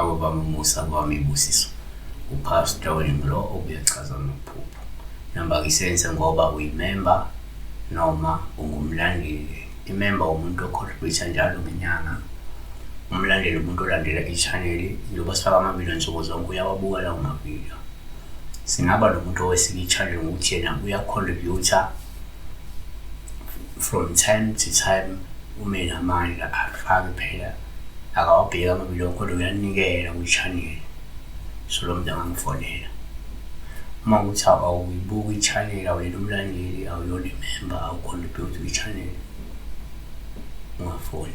Akuvami umusa, akuvami ibusiso. Upastor lo obuyachaza nophupho. Namba isense ngoba uyimember noma ungumlandeli. Imember umuntu ocontribute njalo ngenyanga. Umlandeli umuntu olandela i-channel njengoba sifaka amavideo nsuku zonke uyawabuka lawo mavideo. Singaba nomuntu owesika i-channel ngokuthi yena uyacontribute from time to time ume namandla afake phela akawabheka amavideo kodwa uyanikela kwi-channel. So lo muntu angangifonela. Uma kuthi awuyibuka i-channel awuyena umlandeli awuyona imember awucontribute kwi-channel ungafoni.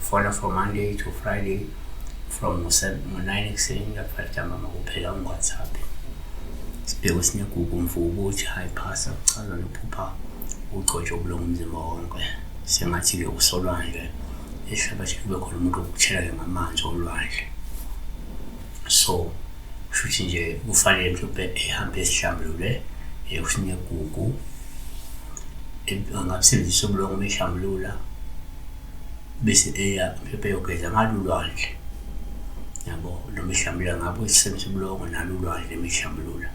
Fona from Monday to Friday from 9 ekuseni to 5 ntambama kuphela ku-WhatsApp. Sibheke sinegugu mvubu ukuthi hayi phasa kuchaza nophupha ugcotshe ubulungu umzimba wonke. Sengathi-ke usolwandle esihlabathi kube khona umuntu okuthela-ke ngamanzi olwandle. So shuthi nje kufanele mhlawumbe ehambe esihlambulule kusinegugu angabusebenzisa ubulungu uma ehlambulula bese mhlawumbe eyogeza ngalo ulwandle. Yabo noma ehlambulula ngabe usebenzisa ubulongo nalo ulwandle emehlambulula.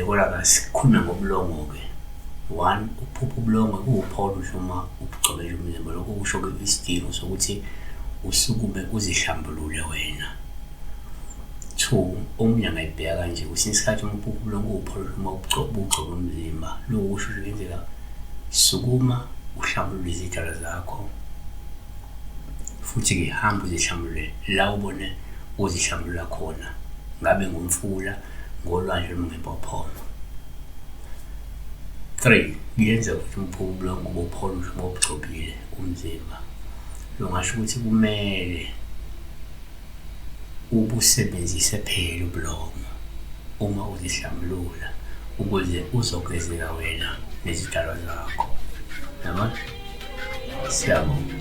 Kodwa asikhulume ngobulongo-ke. One, uphupha ubulongo kuwupholush uma ubugcobela umzimba. Lokho kusho-ke isidingo sokuthi usukume uzihlambulule wena. Two, omunye angayibheka kanje kwesinye isikhathi uma uphupha ubulongo kuwupholush uma ubugcoba umzimba. Lokho kusho ukuthi kuyenzeka sukuma uhlambulule izitshalo zakho. Futhi-ke hamba uzihlambulule la ubone uzihlambulula khona. Ngabe ngumfula ngolwandle noma ngempophoma. 3, kuyenzeka ukuthi uphupha ubulongo bupholush uma ubugcobile umzimba. Longasho ukuthi kumele ubusebenzise phela ubulongo uma uzihlambulula ukuze uzogezeka wena nezitshalo zakho. Yabo? Siyabonga.